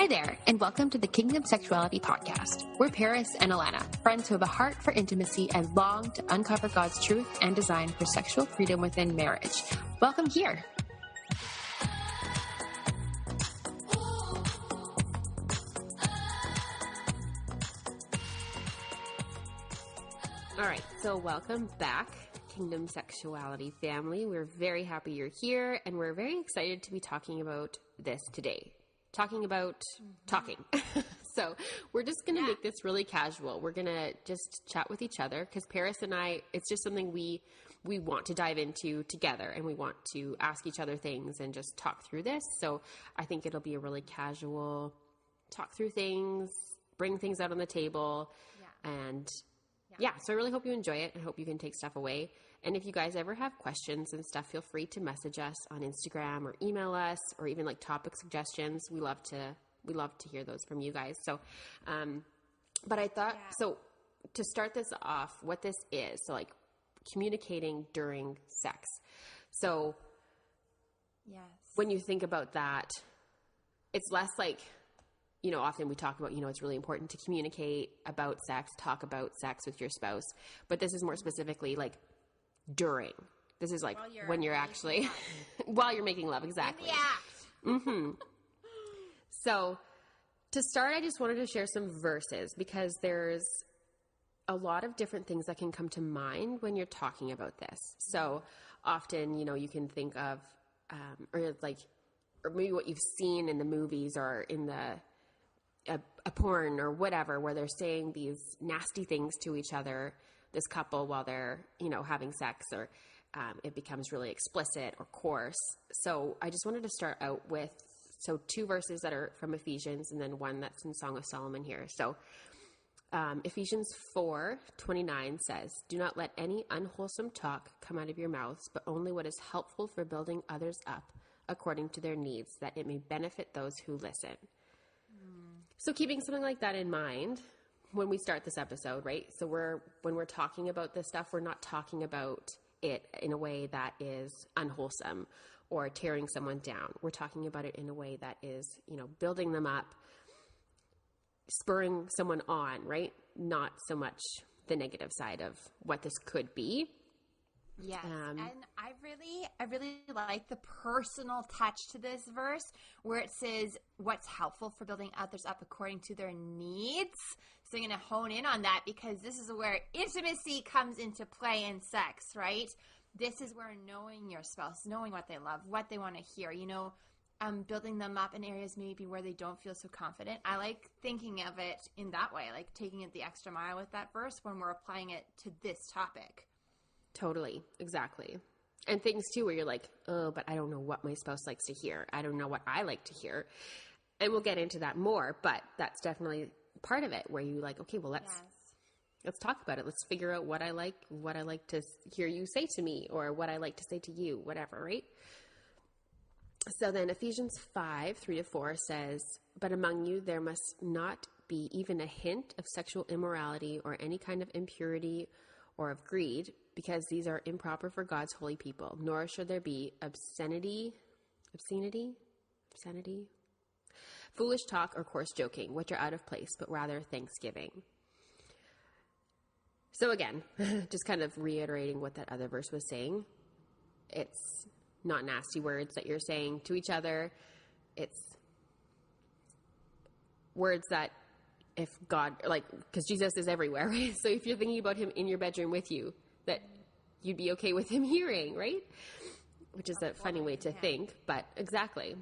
there, and welcome to the Kingdom Sexuality Podcast. We're Paris and Alana, friends who have a heart for intimacy and long to uncover God's truth and design for sexual freedom within marriage. Welcome here. All right, so welcome back, Kingdom Sexuality family. We're very happy you're here, and we're very excited to be talking about this today. Talking. So we're just going to make this really casual. We're going to just chat with each other because Paris and I, it's just something we want to dive into together, and we want to ask each other things and just talk through this. So I think it'll be a really casual talk through things, bring things out on the table, so I really hope you enjoy it. I hope you can take stuff away. And if you guys ever have questions and stuff, feel free to message us on Instagram or email us, or even like topic suggestions. We love to hear those from you guys. So, but I thought, so to start this off, what this is, so like communicating during sex. So when you think about that, it's less like, you know, often we talk about, you know, it's really important to communicate about sex, talk about sex with your spouse, but this is more specifically like during. This is like when you're actually, while you're making love, exactly. So to start, I just wanted to share some verses because there's a lot of different things that can come to mind when you're talking about this. So often, you know, you can think of, or maybe what you've seen in the movies or in a porn or whatever, where they're saying these nasty things to each other, this couple, while they're, you know, having sex, or it becomes really explicit or coarse. So I just wanted to start out with, two verses that are from Ephesians and then one that's in Song of Solomon here. So Ephesians 4:29 says, "Do not let any unwholesome talk come out of your mouths, but only what is helpful for building others up according to their needs, that it may benefit those who listen." So keeping something like that in mind when we start this episode, right? So when we're talking about this stuff, we're not talking about it in a way that is unwholesome or tearing someone down. We're talking about it in a way that is, you know, building them up, spurring someone on, right? Not so much the negative side of what this could be. Yes, and I really like the personal touch to this verse where it says what's helpful for building others up according to their needs. So I'm going to hone in on that because this is where intimacy comes into play in sex, right? This is where knowing your spouse, knowing what they love, what they want to hear, you know, building them up in areas maybe where they don't feel so confident. I like thinking of it in that way, like taking it the extra mile with that verse when we're applying it to this topic. Totally. Exactly. And things too where you're like, oh, but I don't know what my spouse likes to hear. I don't know what I like to hear. And we'll get into that more, but that's definitely part of it where you like, okay, well, let's talk about it. Let's figure out what I like to hear you say to me, or what I like to say to you, whatever, right? So then Ephesians 5:3-4 says, "But among you there must not be even a hint of sexual immorality or any kind of impurity or of greed, because these are improper for God's holy people, nor should there be obscenity, foolish talk, or coarse joking, which are out of place, but rather thanksgiving." So again, just kind of reiterating what that other verse was saying. It's not nasty words that you're saying to each other. It's words that if God, like, because Jesus is everywhere, right? So if you're thinking about him in your bedroom with you, that you'd be okay with him hearing, right? Which is a funny way to think, but exactly.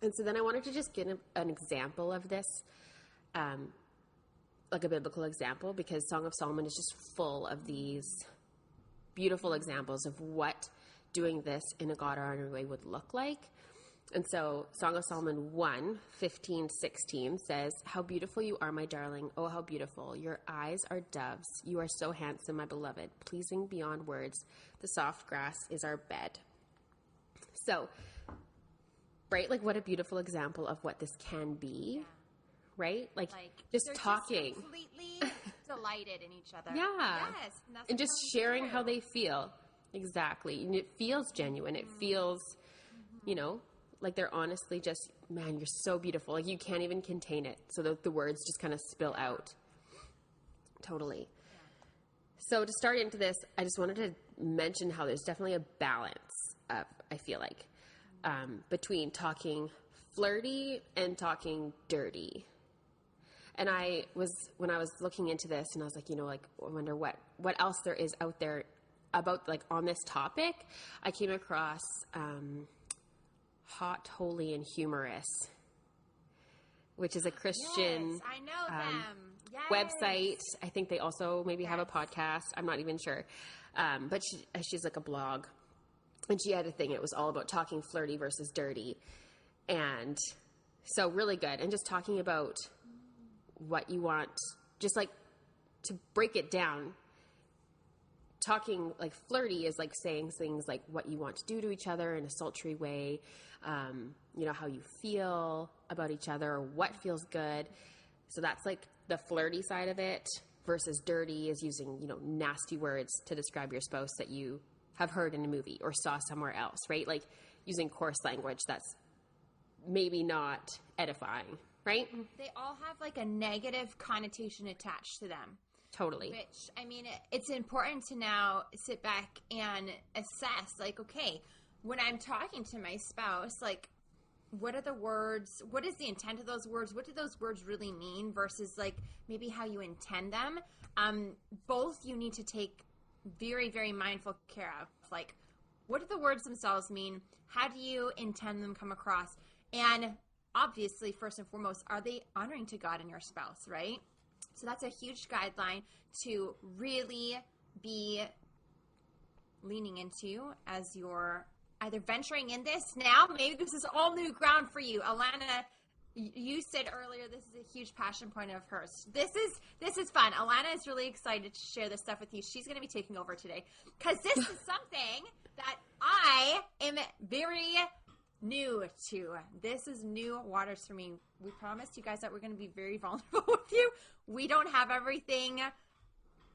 And so then I wanted to just give an example of this, like a biblical example, because Song of Solomon is just full of these beautiful examples of what doing this in a God-honoring way would look like. And so Song of Solomon 1:15-16 says, "How beautiful you are, my darling. Oh, how beautiful. Your eyes are doves. You are so handsome, my beloved, pleasing beyond words. The soft grass is our bed." So, right? Like, what a beautiful example of what this can be, right? Like just talking. Just completely delighted in each other. Yeah. Yes. And just sharing how they feel. Exactly. And it feels genuine. It feels, you know, Like they're honestly just, man, you're so beautiful. Like you can't even contain it. So the words just kind of spill out. Totally. So to start into this, I just wanted to mention how there's definitely a balance of, I feel like, between talking flirty and talking dirty. And when I was looking into this, and I was like, like, I wonder what else there is out there about, like, on this topic. I came across Hot, Holy, and Humorous, which is a Christian I know them. Yes. website. I think they also maybe have a podcast. I'm not even sure. But she's like a blog. And she had a thing. It was all about talking flirty versus dirty. And so really good. And just talking about what you want, just like to break it down. Talking like flirty is like saying things like what you want to do to each other in a sultry way, how you feel about each other, or what feels good. So that's like the flirty side of it, versus dirty is using, nasty words to describe your spouse that you have heard in a movie or saw somewhere else, right? Like using coarse language that's maybe not edifying, right? They all have like a negative connotation attached to them. Totally. Which, I mean, it's important to now sit back and assess, like, okay, when I'm talking to my spouse, like, what are the words? What is the intent of those words? What do those words really mean versus, like, maybe how you intend them? Both you need to take very, very mindful care of. Like, what do the words themselves mean? How do you intend them come across? And obviously, first and foremost, are they honoring to God and your spouse, right? So that's a huge guideline to really be leaning into as you're either venturing in this now. Maybe this is all new ground for you. Alana, you said earlier this is a huge passion point of hers. This is fun. Alana is really excited to share this stuff with you. She's going to be taking over today because this is something that I am very new to. This is new waters for me. We promised you guys that we're going to be very vulnerable with you. We don't have everything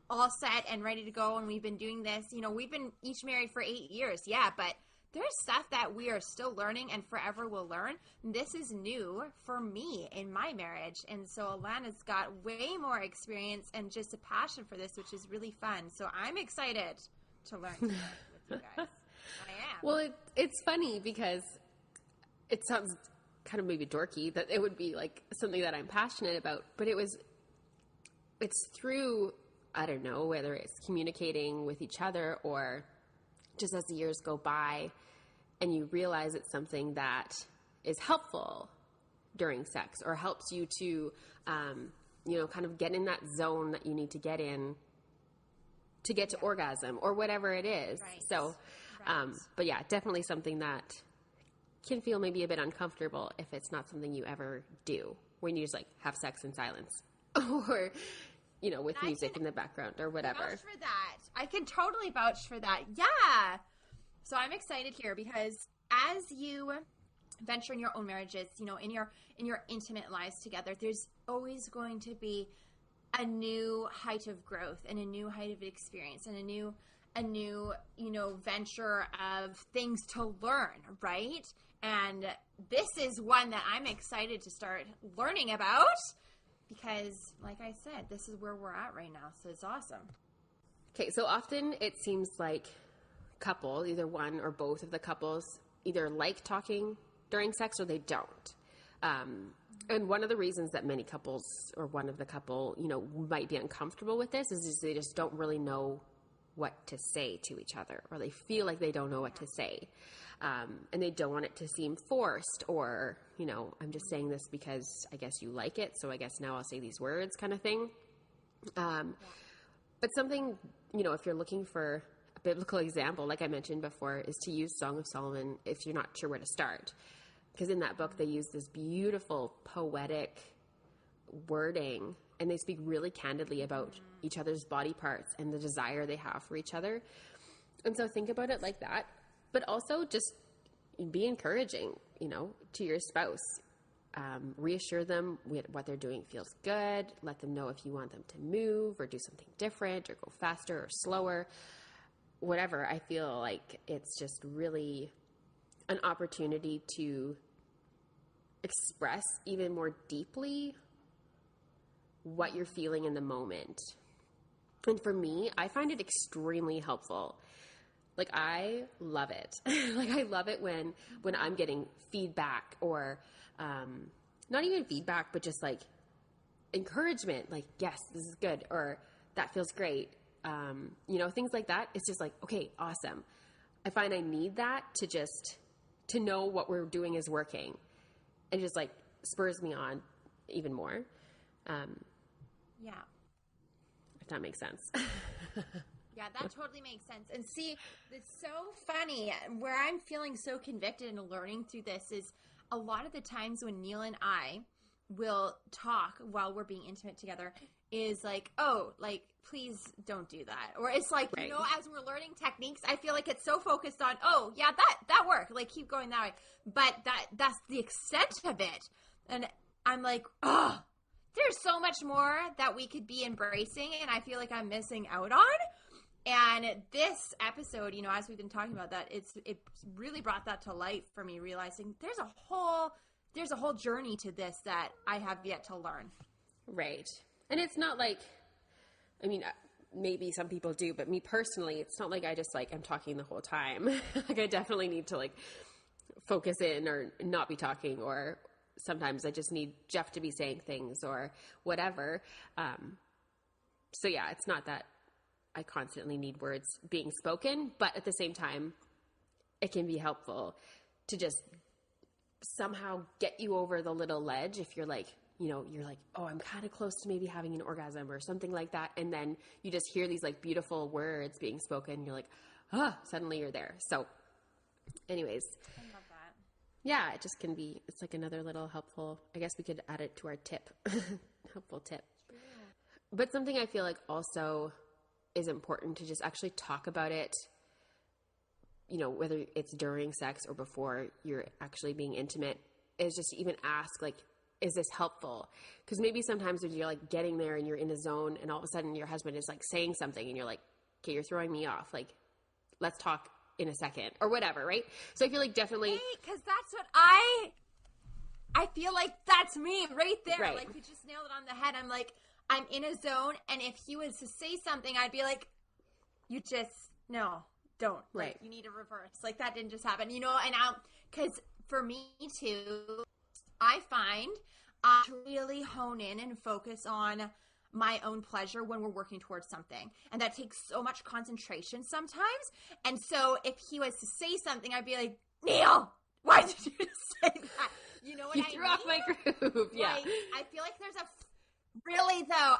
all set and ready to go, and we've been doing this. We've been each married for 8 years, yeah, but there's stuff that we are still learning and forever will learn. This is new for me in my marriage, and so Alana's got way more experience and just a passion for this, which is really fun. So I'm excited to learn with you guys. I am. Well, it's funny because it sounds kind of maybe dorky that it would be like something that I'm passionate about, but it's through, I don't know, whether it's communicating with each other or just as the years go by and you realize it's something that is helpful during sex or helps you to, kind of get in that zone that you need to get in to get to orgasm or whatever it is. Right. So, but yeah, definitely something that can feel maybe a bit uncomfortable if it's not something you ever do when you just like have sex in silence or, with music in the background or whatever. Vouch for that. I can totally vouch for that. Yeah. So I'm excited here because as you venture in your own marriages, in your intimate lives together, there's always going to be a new height of growth and a new height of experience and a new venture of things to learn, right? And this is one that I'm excited to start learning about because, like I said, this is where we're at right now. So it's awesome. Okay, so often it seems like couples, either one or both of the couples, either like talking during sex or they don't. And one of the reasons that many couples or one of the couple, might be uncomfortable with this is they just don't really know what to say to each other, or they feel like they don't know what to say. And they don't want it to seem forced or, I'm just saying this because I guess you like it, so I guess now I'll say these words kind of thing. But something, if you're looking for a biblical example, like I mentioned before, is to use Song of Solomon if you're not sure where to start. Because in that book, they use this beautiful poetic wording, and they speak really candidly about each other's body parts and the desire they have for each other. And so think about it like that, but also just be encouraging, to your spouse. Reassure them what they're doing feels good. Let them know if you want them to move or do something different or go faster or slower. Whatever. I feel like it's just really an opportunity to express even more deeply what you're feeling in the moment. And for me, I find it extremely helpful. Like, I love it. Like, I love it when I'm getting feedback or not even feedback, but just like encouragement. Like, yes, this is good, or that feels great. Things like that. It's just like, okay, awesome. I find I need that to know what we're doing is working. It just like spurs me on even more. Yeah. If that makes sense. Yeah, that totally makes sense. And see, it's so funny. Where I'm feeling so convicted and learning through this is a lot of the times when Neil and I will talk while we're being intimate together is like, oh, like, please don't do that. Or it's like, right. As we're learning techniques, I feel like it's so focused on, oh, yeah, that worked. Like, keep going that way. But that's the extent of it. And I'm like, oh, there's so much more that we could be embracing, and I feel like I'm missing out on. And this episode, as we've been talking about that, it really brought that to light for me, realizing there's a whole journey to this that I have yet to learn. Right. And it's not like, I mean, maybe some people do, but me personally, it's not like I just like, I'm talking the whole time. Like, I definitely need to like focus in or not be talking, or sometimes I just need Jeff to be saying things or whatever. So yeah, it's not that I constantly need words being spoken, but at the same time, it can be helpful to just somehow get you over the little ledge if you're like, you're like, oh, I'm kind of close to maybe having an orgasm or something like that. And then you just hear these like beautiful words being spoken. You're like, suddenly you're there. So anyways, I love that. Yeah, it just can be, it's like another little helpful, I guess we could add it to our tip, helpful tip. True. But something I feel like also is important to just actually talk about it, whether it's during sex or before you're actually being intimate, is just to even ask, like, is this helpful? Because maybe sometimes when you're like getting there and you're in a zone and all of a sudden your husband is like saying something and you're like, okay, you're throwing me off. Like, let's talk in a second or whatever. Right. So I feel like definitely. Because that's what I feel like that's me right there. Right. Like, you just nailed it on the head. I'm like, I'm in a zone. And if he was to say something, I'd be like, no, don't. Right. Like, you need to reverse. Like, that didn't just happen, and because for me too, I find I really hone in and focus on my own pleasure when we're working towards something. And that takes so much concentration sometimes. And so if he was to say something, I'd be like, Neil, why did you say that? You know what I mean? You threw off my groove. Yeah. Like, I feel like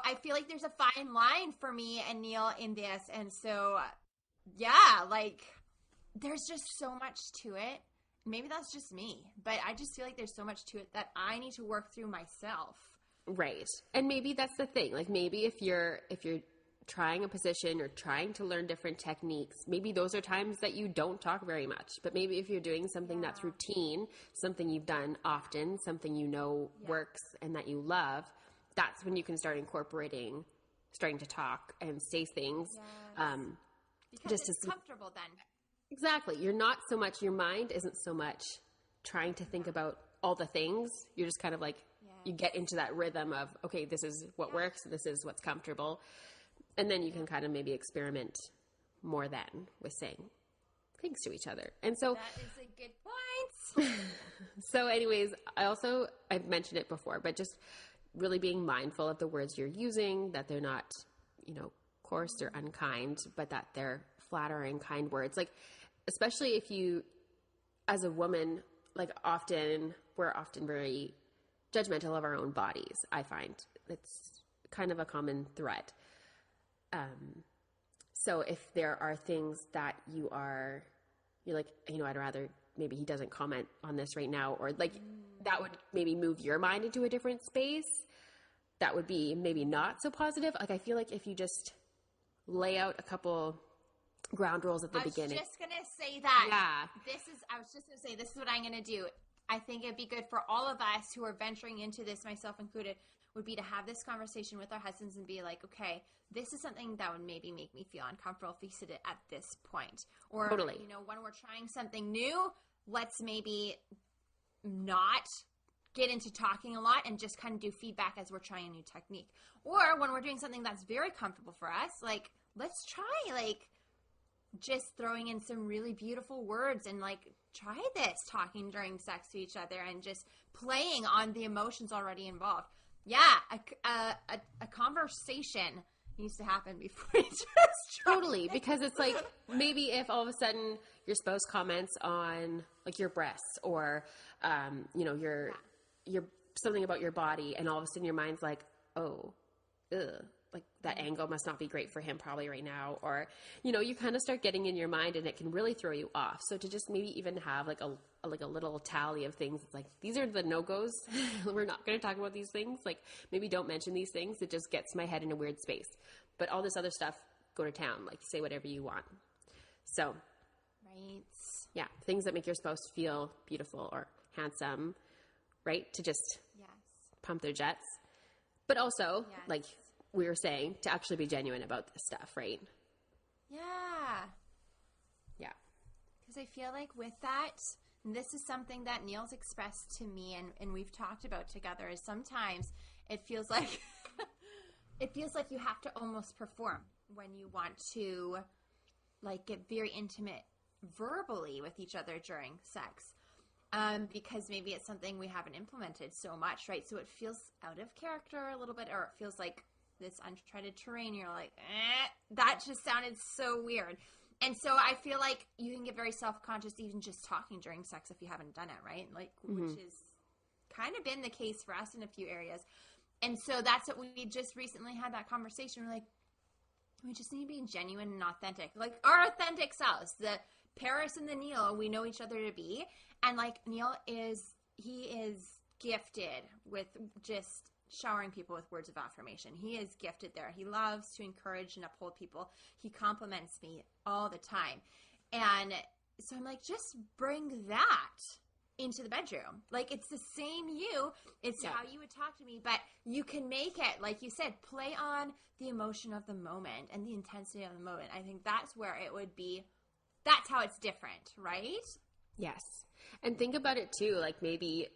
I feel like there's a fine line for me and Neil in this. And so, yeah, like, there's just so much to it. Maybe that's just me, but I just feel like there's so much to it that I need to work through myself. Right. And maybe that's the thing. Like, maybe if you're trying a position or trying to learn different techniques, maybe those are times that you don't talk very much. But maybe if you're doing something that's routine, something you've done often, something works and that you love, that's when you can start starting to talk and say things. Yes. Because it's comfortable then. Exactly. Your mind isn't so much trying to think about all the things. You're just kind of like, you get into that rhythm of, okay, this is what works. This is what's comfortable. And then you can kind of maybe experiment more then with saying things to each other. And so that is a good point. So anyways, I've mentioned it before, but just really being mindful of the words you're using, that they're not, coarse or unkind, but that they're flattering, kind words. Like, especially if you, as a woman, like, we're often very judgmental of our own bodies. I find it's kind of a common thread. So if there are things that you're like, I'd rather maybe he doesn't comment on this right now, or like that would maybe move your mind into a different space. That would be maybe not so positive. Like, I feel like if you just lay out a couple ground rules at the beginning. I was just going to say that. Yeah. I was just going to say, this is what I'm going to do. I think it'd be good for all of us who are venturing into this, myself included, would be to have this conversation with our husbands and be like, okay, this is something that would maybe make me feel uncomfortable if we said it at this point. Or, totally. When we're trying something new, let's maybe not get into talking a lot and just kind of do feedback as we're trying a new technique. Or when we're doing something that's very comfortable for us, like, let's try, like, just throwing in some really beautiful words and, like, try this talking during sex to each other and just playing on the emotions already involved. Yeah, a conversation needs to happen before you just try. Totally, because it's like, maybe if all of a sudden your spouse comments on, like, your breasts or, you know, your something about your body, and all of a sudden your mind's like, oh, ugh, like, that angle must not be great for him probably right now. Or, you know, you kind of start getting in your mind, and it can really throw you off. So to just maybe even have like a little tally of things, it's like, these are the no-goes. We're not going to talk about these things. Like, maybe don't mention these things. It just gets my head in a weird space. But all this other stuff, go to town. Like, say whatever you want. So, right. Yeah, things that make your spouse feel beautiful or handsome, right? To just pump their jets. But also, like we were saying, to actually be genuine about this stuff, right? Yeah. Yeah. Because I feel like with that, and this is something that Neil's expressed to me and we've talked about together, is sometimes it feels like you have to almost perform when you want to, like, get very intimate verbally with each other during sex. Because maybe it's something we haven't implemented so much, right? So it feels out of character a little bit, or it feels like this uncharted terrain. You're like, that just sounded so weird. And so I feel like you can get very self-conscious even just talking during sex if you haven't done it, right? Like, which is kind of been the case for us in a few areas. And so that's what we just recently had that conversation. We're like, we just need to be genuine and authentic, like our authentic selves, the Paris and the Neil we know each other to be. And like, Neil he is gifted with just showering people with words of affirmation. He is gifted there. He loves to encourage and uphold people. He compliments me all the time. And so I'm like, just bring that into the bedroom. Like, it's the same you. It's how you would talk to me, but you can make it, like you said, play on the emotion of the moment and the intensity of the moment. I think that's where it would be. That's how it's different, right? Yes. And think about it too. Like, maybe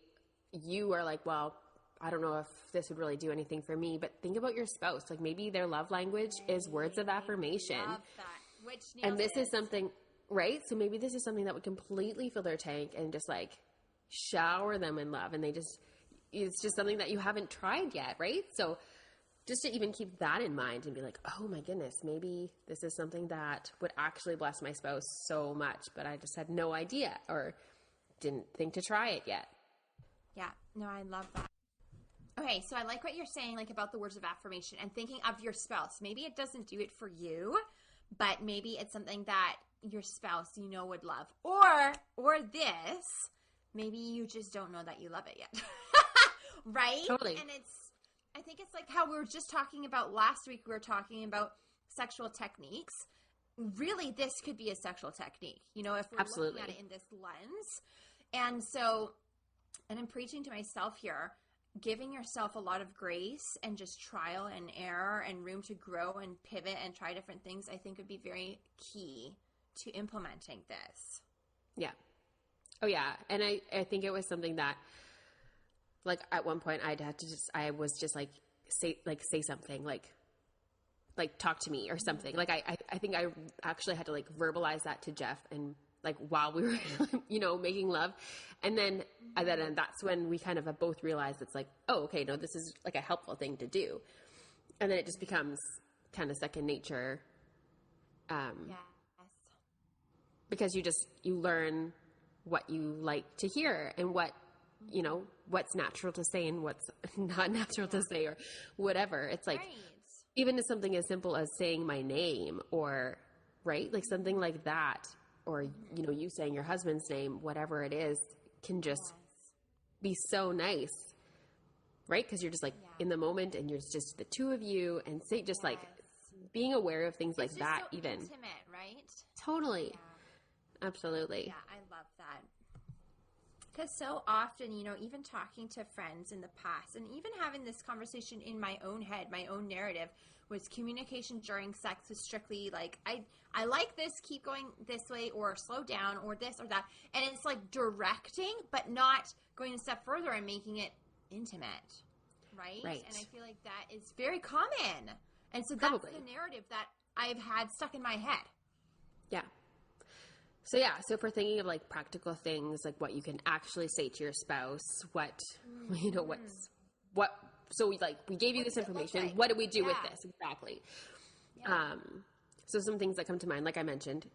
you are like, well, I don't know if this would really do anything for me, but think about your spouse. Like, maybe their love language is words of affirmation. Love that. Which and this is something, right? So maybe this is something that would completely fill their tank and just like shower them in love. And it's just something that you haven't tried yet, right? So just to even keep that in mind and be like, oh my goodness, maybe this is something that would actually bless my spouse so much, but I just had no idea or didn't think to try it yet. Yeah, no, I love that. Okay, so I like what you're saying, like, about the words of affirmation and thinking of your spouse. Maybe it doesn't do it for you, but maybe it's something that your spouse, you know, would love. Or this, maybe you just don't know that you love it yet. Right? Totally. And I think it's like how we were just talking about last week. We were talking about sexual techniques. Really, this could be a sexual technique, you know, if we're looking at it in this lens. And so, and I'm preaching to myself here, giving yourself a lot of grace and just trial and error and room to grow and pivot and try different things, I think would be very key to implementing this. Yeah. Oh yeah. And I think it was something that, like, at one point I was just like, say something, like talk to me or something. Like, I think I actually had to like verbalize that to Jeff, and like while we were, you know, making love. And then that's when we kind of have both realized it's like, oh, okay, no, this is like a helpful thing to do. And then it just becomes kind of second nature. Yes. Because you learn what you like to hear and what, you know, what's natural to say and what's not natural to say or whatever. It's like, even to something as simple as saying my name, or, right, like something like that, or, you know, you saying your husband's name, whatever it is, can just be so nice, right? Because you're just like in the moment and you're just the two of you, and say just like being aware of things like that, so even intimate, right? Totally. Absolutely. Yeah, I love that. Because so often, even talking to friends in the past and even having this conversation in my own head, my own narrative, was communication during sex was strictly like, I like this, keep going this way, or slow down, or this or that. And it's like directing, but not going a step further and making it intimate. Right? And I feel like that is very common. And so that's the narrative that I've had stuck in my head. Yeah. So if we're thinking of like practical things, like what you can actually say to your spouse, so we gave you this information. Like? What do we do with this? Exactly. Yeah. So some things that come to mind, like I mentioned,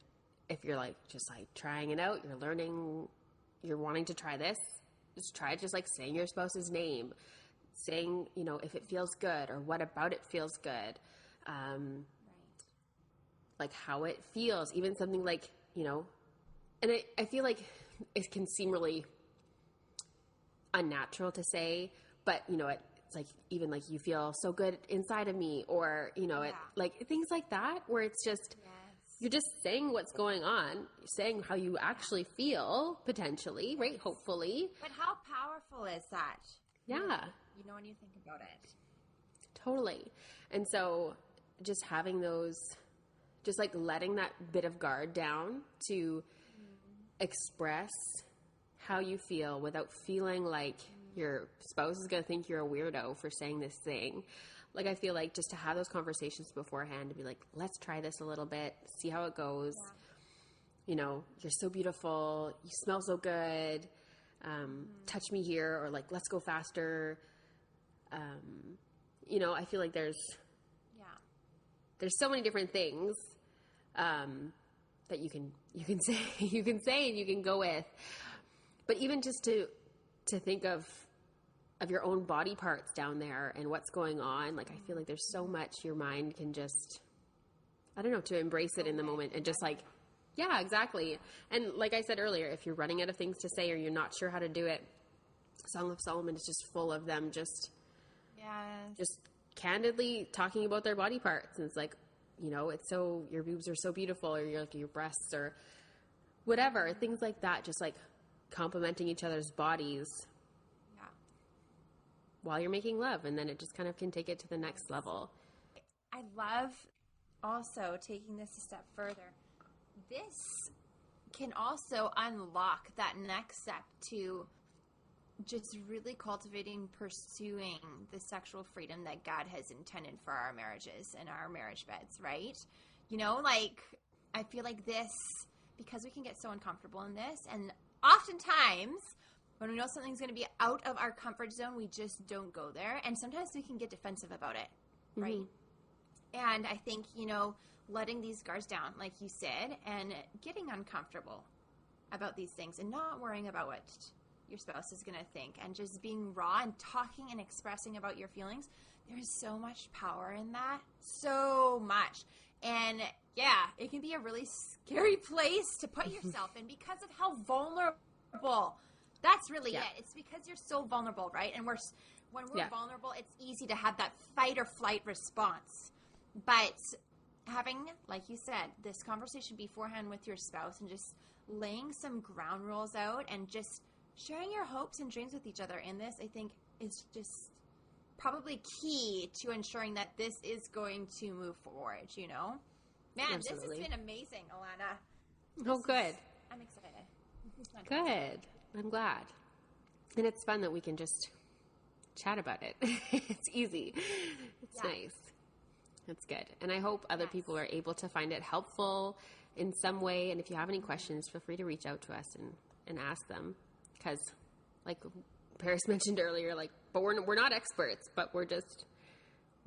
if you're like, just like trying it out, you're learning, you're wanting to try this, just try just like saying your spouse's name, saying, if it feels good or what about it feels good. Like how it feels, even something like, and I feel like it can seem really unnatural to say, but it's like, even like you feel so good inside of me, or, it like things like that, where it's just, you're just saying what's going on, you're saying how you actually feel potentially, right? Hopefully. But how powerful is that? Yeah. When you think about it. Totally. And so just having those, just like letting that bit of guard down to express how you feel without feeling like your spouse is going to think you're a weirdo for saying this thing. Like, I feel like just to have those conversations beforehand, to be like, let's try this a little bit, see how it goes. Yeah. You're so beautiful. You smell so good. Touch me here, or like, let's go faster. I feel like there's so many different things that you can say, and you can go with. But even just to think of your own body parts down there and what's going on, like, I feel like there's so much your mind can just, I don't know, to embrace it in the moment and just like, yeah, exactly. And like I said earlier, if you're running out of things to say or you're not sure how to do it, Song of Solomon is just full of them just candidly talking about their body parts. And it's like, it's so, your boobs are so beautiful, or your breasts, or whatever, things like that, just like complimenting each other's bodies while you're making love. And then it just kind of can take it to the next level. I love also taking this a step further. This can also unlock that next step to just really cultivating, pursuing the sexual freedom that God has intended for our marriages and our marriage beds, right? Like, I feel like this, because we can get so uncomfortable in this, and oftentimes when we know something's going to be out of our comfort zone, we just don't go there. And sometimes we can get defensive about it, right? Mm-hmm. And I think, letting these guards down, like you said, and getting uncomfortable about these things and not worrying about what your spouse is going to think, and just being raw and talking and expressing about your feelings. There's so much power in that. So much. And it can be a really scary place to put yourself in because of how vulnerable. That's really it. It's because you're so vulnerable, right? And when we're vulnerable, it's easy to have that fight or flight response. But having, like you said, this conversation beforehand with your spouse and just laying some ground rules out and just sharing your hopes and dreams with each other in this, I think, is just probably key to ensuring that this is going to move forward, Man, Absolutely. This has been amazing, Alana. Good. I'm excited. Good. I'm glad. And it's fun that we can just chat about it. It's easy. It's nice. That's good. And I hope other people are able to find it helpful in some way. And if you have any questions, feel free to reach out to us and ask them. Because, like Paris mentioned earlier, but we're not experts, but we're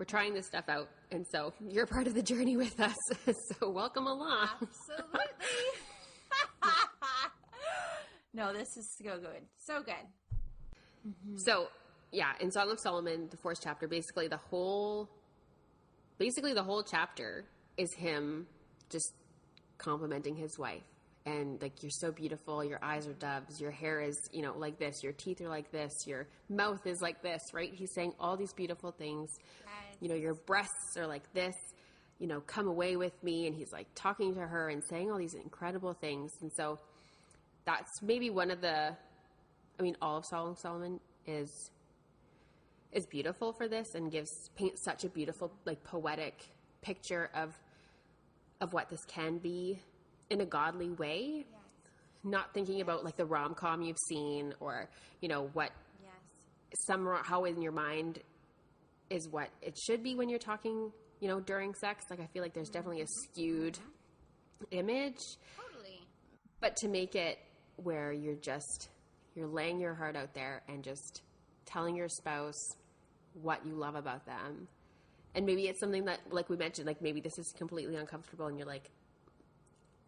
trying this stuff out. And so you're part of the journey with us. So welcome along. Absolutely. No, this is so good. So good. Mm-hmm. So, in Song of Solomon, the 4th chapter, basically the whole chapter is him just complimenting his wife. And like, you're so beautiful, your eyes are doves, your hair is, like this, your teeth are like this, your mouth is like this, right? He's saying all these beautiful things. Yes. Your breasts are like this, come away with me. And he's like talking to her and saying all these incredible things. And so that's maybe one of the I mean, all of Song of Solomon is beautiful for this and paints such a beautiful, like, poetic picture of what this can be in a godly way. Yes. Not thinking about, like, the rom-com you've seen or, you know, what how in your mind is what it should be when you're talking, you know, during sex. Like, I feel like there's definitely a skewed image. Totally. But to make it where you're laying your heart out there and just telling your spouse what you love about them. And maybe it's something that, like we mentioned, like, maybe this is completely uncomfortable and you're like,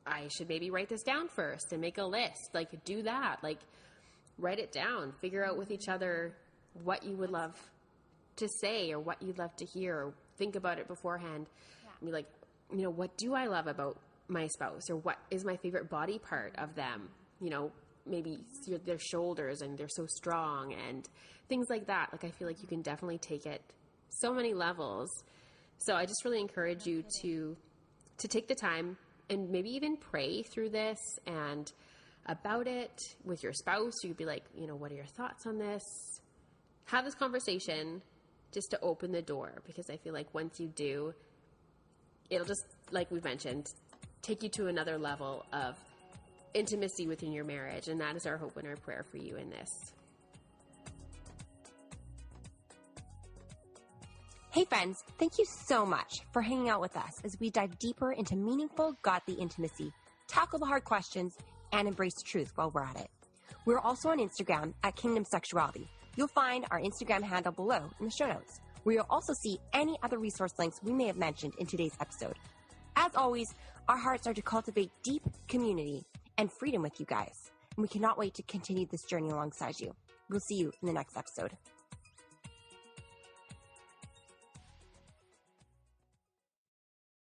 I should maybe write this down first and make a list. Like, do that. Like, write it down. Figure out with each other what you would love to say or what you'd love to hear, or think about it beforehand. Yeah. Be like, you know, what do I love about my spouse, or what is my favorite body part of them? You know, maybe their shoulders and they're so strong and things like that. Like, I feel like you can definitely take it so many levels. So I just really encourage you to take the time and maybe even pray through this and about it with your spouse. You'd be like, you know, what are your thoughts on this? Have this conversation just to open the door, because I feel like once you do, it'll just, like we've mentioned, take you to another level of intimacy within your marriage. And that is our hope and our prayer for you in this. Hey friends, thank you so much for hanging out with us as we dive deeper into meaningful, godly intimacy, tackle the hard questions, and embrace truth while we're at it. We're also on Instagram at Kingdom Sexuality. You'll find our Instagram handle below in the show notes, where you'll also see any other resource links we may have mentioned in today's episode. As always, our hearts are to cultivate deep community and freedom with you guys, and we cannot wait to continue this journey alongside you. We'll see you in the next episode.